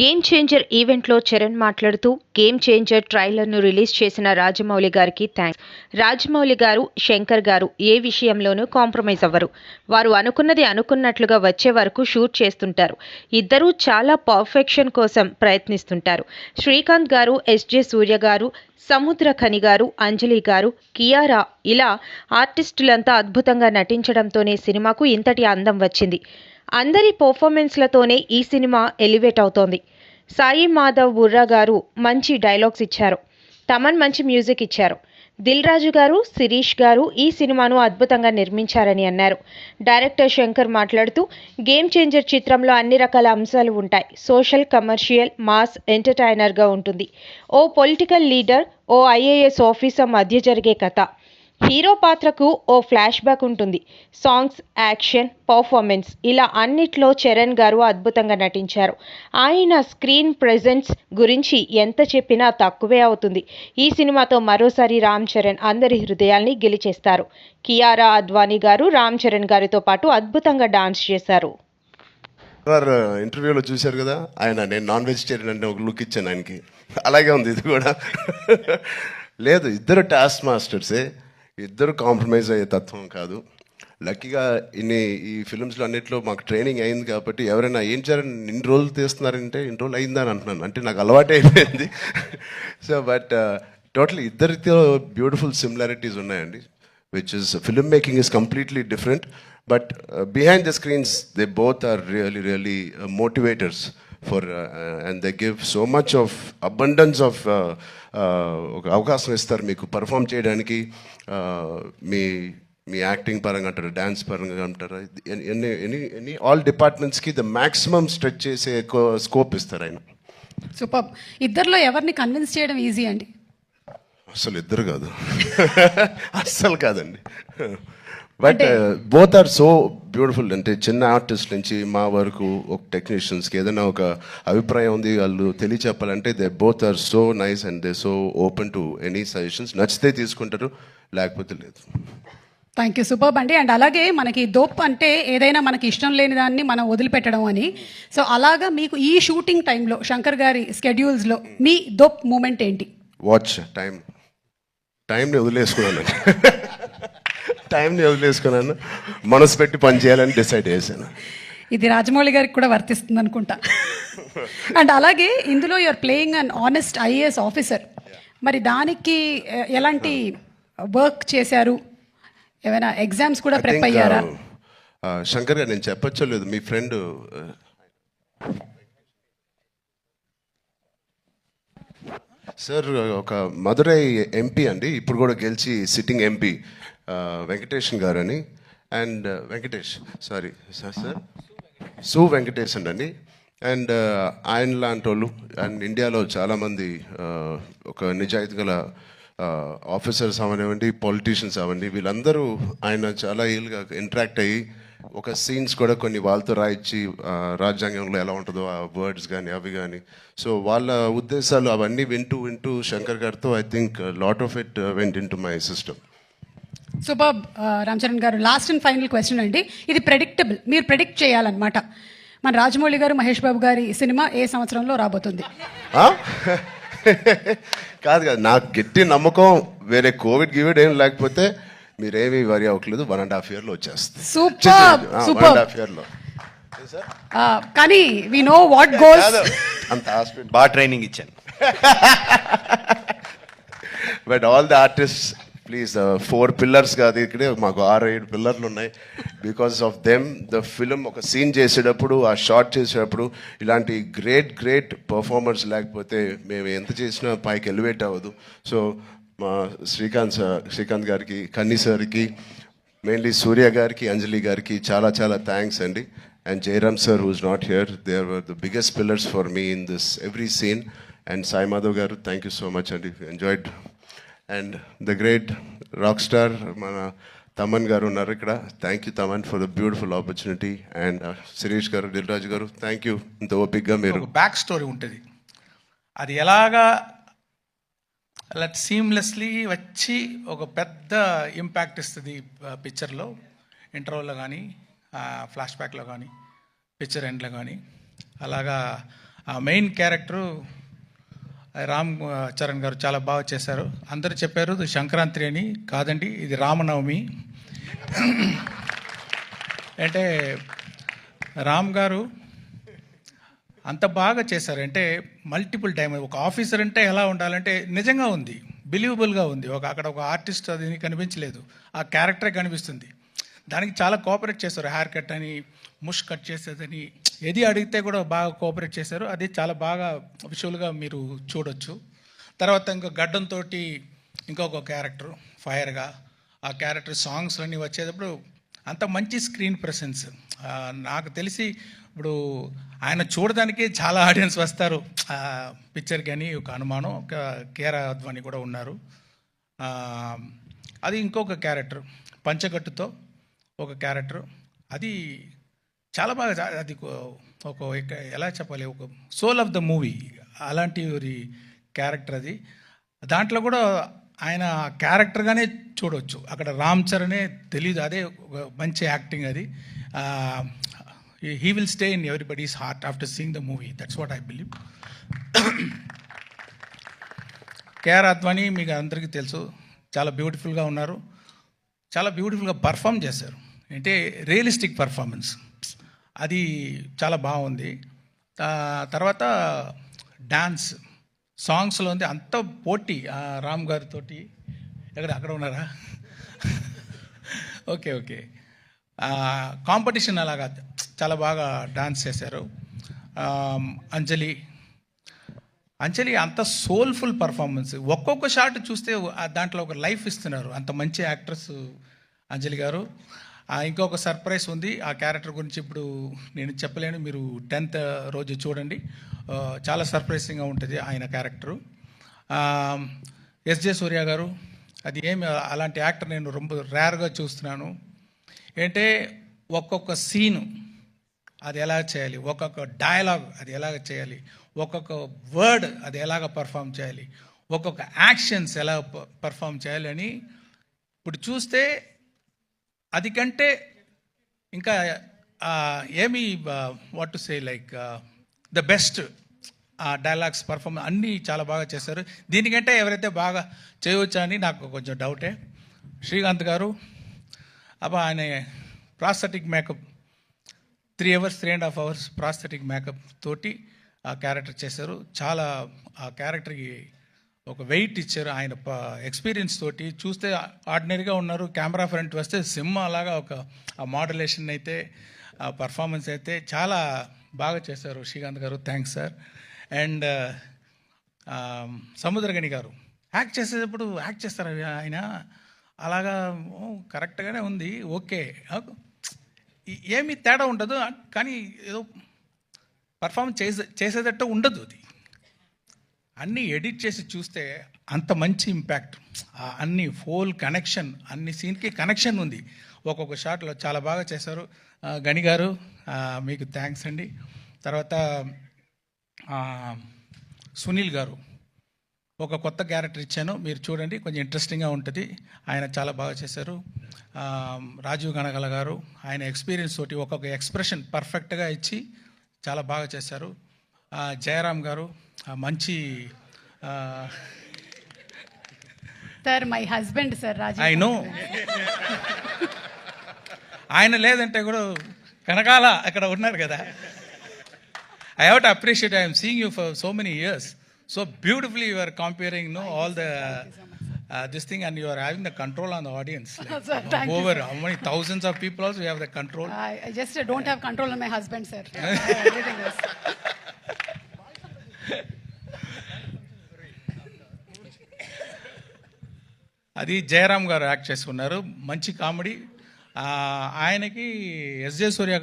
Game changer ఈవెంట్లో చరణ్ మాట్లాడుతూ game changer ట్రైలర్ను release చేసిన రాజమౌళి గారికి థ్యాంక్స్. రాజమౌళి గారు, శంకర్ గారు ఏ విషయంలోనూ కాంప్రమైజ్ అవ్వరు. వారు అనుకున్నది అనుకున్నట్లుగా వచ్చే వరకు షూట్ చేస్తుంటారు. ఇద్దరూ చాలా పర్ఫెక్షన్ కోసం ప్రయత్నిస్తుంటారు. శ్రీకాంత్ గారు, ఎస్జే సూర్య గారు, సముద్ర ఖని గారు, అంజలి గారు, కియారా ఇలా ఆర్టిస్టులంతా అద్భుతంగా నటించడంతోనే సినిమాకు ఇంతటి అందం వచ్చింది. అందరి పర్ఫార్మెన్స్లతోనే ఈ సినిమా ఎలివేట్ అవుతోంది. సాయి మాధవ్ బుర్రా గారు మంచి డైలాగ్స్ ఇచ్చారు. తమన్ మంచి మ్యూజిక్ ఇచ్చారు. దిల్ రాజు గారు, శిరీష్ గారు ఈ సినిమాను అద్భుతంగా నిర్మించారని అన్నారు. డైరెక్టర్ శంకర్ మాట్లాడుతూ గేమ్ చేంజర్ చిత్రంలో అన్ని రకాల అంశాలు ఉంటాయి. సోషల్, కమర్షియల్, మాస్, ఎంటర్టైనర్గా ఉంటుంది. ఓ పొలిటికల్ లీడర్, ఓ ఐఏఎస్ ఆఫీసర్ మధ్య జరిగే కథ. హీరో పాత్రకు ఓ ఫ్లాష్ బ్యాక్ ఉంటుంది. సాంగ్స్, యాక్షన్, పర్ఫార్మెన్స్ ఇలా అన్నిట్లో చరణ్ గారు అద్భుతంగా నటించారు. ఆయన స్క్రీన్ ప్రెజెన్స్ గురించి ఎంత చెప్పినా తక్కువే అవుతుంది. ఈ సినిమాతో మరోసారి రామ్ చరణ్ అందరి హృదయాల్ని గెలిచేస్తారు. కియారా అద్వానీ గారు రామ్ చరణ్ గారితో పాటు అద్భుతంగా డాన్స్ చేశారు. ఇంటర్వ్యూలో చూశారు కదా, ఆయన నేను నాన్ వెజిటేరియన్ అంటే ఒక లుక్ ఇచ్చాను ఆయనకి. అలాగే ఉంది ఇది కూడా. లేదు, ఇద్దరు టాస్క్ మాస్టర్సే, ఇద్దరు కాంప్రమైజ్ అయ్యే తత్వం కాదు. లక్కీగా ఈ ఫిల్మ్స్లో అన్నింటిలో మాకు ట్రైనింగ్ అయింది కాబట్టి ఎవరైనా ఏం చేయాలని ఇన్ని రోజులు తీస్తున్నారంటే ఇన్ని రోజులు అయిందని అంటున్నాను, అంటే నాకు అలవాటు అయిపోయింది. సో బట్ టోటల్ ఇద్దరితో బ్యూటిఫుల్ సిమిలారిటీస్ ఉన్నాయండి, which is filmmaking is completely different, but behind the screens they both are really motivators for and they give so much of abundance of ఒక అవకాశం ఇస్తారు మీకు పర్ఫామ్ చేయడానికి. మీ యాక్టింగ్ పరంగా అంటారు, dance పరంగా అంటారు, ఎనీ ఆల్ డిపార్ట్మెంట్స్కి ద మ్యాక్సిమం స్ట్రెచ్ చేసే స్కోప్ ఇస్తారు ఆయన. సూపర్. ఇద్దరిలో ఎవరిని కన్విన్స్ చేయడం ఈజీ అండి? అసలు ఇద్దరు కాదు, అస్సలు కాదండి. But both are so beautiful. అంటే చిన్న ఆర్టిస్ట్ నుంచి మా వరకు ఒక టెక్నీషియన్స్కి ఏదైనా ఒక అభిప్రాయం ఉంది, వాళ్ళు తెలియచెప్పాలంటే they both are so nice and they so open to any suggestions. నచ్చితే తీసుకుంటారు, లేకపోతే లేదు. థ్యాంక్ యూ, సూపర్ అండి. అండ్ అలాగే మనకి దోప్ అంటే ఏదైనా మనకి ఇష్టం లేని దాన్ని మనం వదిలిపెట్టడం అని. సో అలాగా మీకు ఈ షూటింగ్ టైంలో శంకర్ గారి స్కెడ్యూల్స్లో మీ దోప్ మూమెంట్ ఏంటి? వాచ్ టైంని వదిలేసుకున్నాను, మనసు పెట్టి పని చేయాలని డిసైడ్ చేశాను. ఇది రాజమౌళి గారికి కూడా వర్తిస్తుంది అనుకుంటా. అండ్ అలాగే ఇందులో you're playing an honest IAS officer. మరి దానికి ఎలాంటి వర్క్ చేశారు? ఏమైనా ఎగ్జామ్స్ కూడా ప్రిపేర్ అయ్యారా? శంకర్ గారు, నేను చెప్పచ్చో లేదు, మీ ఫ్రెండ్ సార్ ఒక మదురై ఎంపీ అండి, ఇప్పుడు కూడా గెలిచి సిట్టింగ్ ఎంపీ, వెంకటేషన్ గారు అని. అండ్ సార్ సు వెంకటేష్ అండి. అండ్ ఆయన లాంటి వాళ్ళు అండ్ ఇండియాలో చాలామంది ఒక నిజాయితీ గల ఆఫీసర్స్ అవనివ్వండి, పొలిటీషియన్స్ అవ్వండి, వీళ్ళందరూ ఆయన చాలా ఏళ్ళుగా ఇంటరాక్ట్ అయ్యి ఒక సీన్స్ కూడా కొన్ని వాళ్ళతో రాయించి రాజ్యాంగంలో ఎలా ఉంటుందో ఆ వర్డ్స్ కానీ అవి కానీ, సో వాళ్ళ ఉద్దేశాలు అవన్నీ వింటూ శంకర్ గారితో I think lot of it went in to my system. Super. Ram Charan గారు, లాస్ట్ అండ్ ఫైనల్ క్వశ్చన్ అండి. ఇది ప్రెడిక్టబుల్, మీరు ప్రెడిక్ట్ చేయాలన్నమాట. మన రాజమౌళి గారు, మహేష్ బాబు గారి సినిమా ఏ సంవత్సరంలో రాబోతుంది? కాదు, నాకు గట్టి నమ్మకం, వేరే కోవిడ్ ఏం లేకపోతే మీరేమీ వరి అవ్వట్లేదు, 1.5 yearలో వచ్చేస్తుంది. సూపర్. 1.5 yearలో. కానీ వి నో వాట్ గోస్. అంత హాస్పిటల్ బాగా ట్రైనింగ్ ఇచ్చాను. But all the artist please, 4 pillars కాదు, ఇక్కడే మాకు 6-7 పిల్లర్లు ఉన్నాయి. Because of them the film ఒక సీన్ చేసేటప్పుడు, ఆ షార్ట్ చేసేటప్పుడు ఇలాంటి గ్రేట్ పర్ఫార్మర్స్ లేకపోతే మేము ఎంత చేసినా పైకి ఎలివేట్ అవ్వదు. సో మా శ్రీకాంత్ గారికి, కన్నీ సార్కి, మెయిన్లీ సూర్య గారికి, అంజలి గారికి చాలా థ్యాంక్స్ అండి. And Jayaram sir who is not here, they are the biggest pillars for me in this every scene. And Sai Madhav గారు, థ్యాంక్ యూ సో మచ్ అండి, enjoyed. And the great rock star మన తమన్ గారు ఉన్నారు ఇక్కడ, thank you Thaman for the beautiful opportunity. And Shirish గారు, దిల్ రాజు గారు, thank you. ఇంత ఓపిక్గా మీరు. బ్యాక్ స్టోరీ ఉంటుంది, అది ఎలాగా సీమ్లెస్లీ వచ్చి ఒక పెద్ద ఇంపాక్ట్ ఇస్తుంది పిక్చర్లో, ఇంటర్వల్లో కానీ, ఫ్లాష్ బ్యాక్లో కానీ, పిక్చర్ ఎండ్లో కానీ. అలాగా ఆ మెయిన్ క్యారెక్టరు రామ్ చరణ్ గారు చాలా బాగా చేశారు. అందరూ చెప్పారు ఇది సంక్రాంతి అని, కాదండి ఇది రామనవమి. అంటే రామ్ గారు అంత బాగా చేశారు. అంటే మల్టిపుల్ టైమ్ ఒక ఆఫీసర్ అంటే ఎలా ఉండాలంటే నిజంగా ఉంది, బిలీవబుల్గా ఉంది. అక్కడ ఒక ఆర్టిస్ట్ అది కనిపించలేదు, ఆ క్యారెక్టరే కనిపిస్తుంది. దానికి చాలా కోఆపరేట్ చేశారు. హెయిర్ కట్ అని, ముష్ కట్ చేసేదని, ఏది అడిగితే కూడా బాగా కోఆపరేట్ చేశారు. అది చాలా బాగా విజువల్గా మీరు చూడొచ్చు. తర్వాత ఇంకో గడ్డంతో ఇంకొక క్యారెక్టర్ ఫైర్గా, ఆ క్యారెక్టర్ సాంగ్స్ అన్నీ వచ్చేటప్పుడు అంత మంచి స్క్రీన్ ప్రెసెన్స్. నాకు తెలిసి ఇప్పుడు ఆయన చూడడానికి చాలా ఆడియన్స్ వస్తారు పిక్చర్కి అని ఒక అనుమానం. ఒక కేరా అద్వాని కూడా ఉన్నారు. అది ఇంకొక క్యారెక్టర్ పంచకట్టుతో ఒక క్యారెక్టర్, అది చాలా బాగా, అది ఒక ఎలా చెప్పాలి, ఒక సోల్ ఆఫ్ ద మూవీ అలాంటి క్యారెక్టర్ అది. దాంట్లో కూడా ఆయన క్యారెక్టర్గానే చూడవచ్చు. అక్కడ రామ్ చరణే తెలీదు, అదే ఒక మంచి యాక్టింగ్ అది. He will stay in everybody's heart after seeing the movie. That's what I believe. KR Advani మీకు అందరికీ తెలుసు, చాలా బ్యూటిఫుల్గా ఉన్నారు, చాలా బ్యూటిఫుల్గా పర్ఫామ్ చేశారు. అంటే రియలిస్టిక్ పర్ఫార్మెన్స్ అది చాలా బాగుంది. తర్వాత డాన్స్ సాంగ్స్లో ఉంది అంత పోటీ. రామ్ గారితో అక్కడ ఉన్నారా? ఓకే ఓకే, కాంపిటీషన్ అలాగా చాలా బాగా డాన్స్ చేశారు. అంజలి అంత సోల్ఫుల్ పర్ఫార్మెన్స్, ఒక్కొక్క షాట్ చూస్తే దాంట్లో ఒక లైఫ్ ఇస్తున్నారు. అంత మంచి యాక్ట్రెస్ అంజలి గారు. ఇంకొక సర్ప్రైజ్ ఉంది, ఆ క్యారెక్టర్ గురించి ఇప్పుడు నేను చెప్పలేను, మీరు 10th రోజు చూడండి, చాలా సర్ప్రైజింగ్గా ఉంటుంది ఆయన క్యారెక్టరు. ఎస్జే సూర్య గారు, అది ఏమి అలాంటి యాక్టర్ నేను ரொம்ப రేర్గా చూస్తున్నాను. ఏంటంటే ఒక్కొక్క సీను అది ఎలా చేయాలి, ఒక్కొక్క డైలాగ్ అది ఎలాగ చేయాలి, ఒక్కొక్క వర్డ్ అది ఎలాగ పర్ఫామ్ చేయాలి, ఒక్కొక్క యాక్షన్స్ ఎలా పర్ఫామ్ చేయాలి అని ఇప్పుడు చూస్తే అది కంటే ఇంకా ఏమి what to say like the best dialogues performance అన్నీ చాలా బాగా చేశారు. దీనికంటే ఎవరైతే బాగా చేయవచ్చా అని నాకు కొంచెం డౌటే. శ్రీకాంత్ గారు ఆయన prosthetic makeup 3 hours 3.5 hours prosthetic makeup తోటి ఆ క్యారెక్టర్ చేశారు. చాలా ఆ క్యారెక్టర్కి ఒక వెయిట్ ఇచ్చారు. ఆయన ఎక్స్పీరియన్స్ తోటి చూస్తే ఆర్డినరీగా ఉన్నారు, కెమెరా ఫ్రంట్ వస్తే సింహ అలాగా ఒక ఆ మోడ్యులేషన్ అయితే, ఆ పర్ఫార్మెన్స్ అయితే చాలా బాగా చేశారు శ్రీకాంత్ గారు. Thanks sir. అండ్ సముద్రగని గారు యాక్ట్ చేసేటప్పుడు యాక్ట్ చేస్తారు ఆయన అలాగా, కరెక్ట్గానే ఉంది, ఓకే, ఏమీ తేడా ఉండదు, కానీ ఏదో పర్ఫార్మెన్స్ చేసేటట్టు ఉండదు. అది అన్నీ ఎడిట్ చేసి చూస్తే అంత మంచి ఇంపాక్ట్, అన్ని ఫోల్ కనెక్షన్, అన్ని సీన్కి కనెక్షన్ ఉంది ఒక్కొక్క షాట్లో. చాలా బాగా చేశారు గని గారు, మీకు థ్యాంక్స్ అండి. తర్వాత సునీల్ గారు ఒక కొత్త క్యారెక్టర్ ఇచ్చాను, మీరు చూడండి, కొంచెం ఇంట్రెస్టింగ్గా ఉంటుంది. ఆయన చాలా బాగా చేశారు. రాజీవ్ గణగల గారు ఆయన ఎక్స్పీరియన్స్ తోటి ఒక్కొక్క ఎక్స్ప్రెషన్ పర్ఫెక్ట్గా ఇచ్చి చాలా బాగా చేశారు. జయరామ్ గారు మంచి sir my husband sir I know, ఆయన లేదంటే కూడా కనకాల అక్కడ ఉన్నారు కదా. I have to appreciate, I M seeing you for so many years, so beautifully you are comparing all the this thing, and you are having the control on the audience, like, Sir, thank you, over sir. how many thousands of people also you have the control. I just don't have control on my husband, sir. Everything else. అది జయరామ్ గారు act చేసుకున్నారు, మంచి comedy. ఆయనకి SJ సూర్య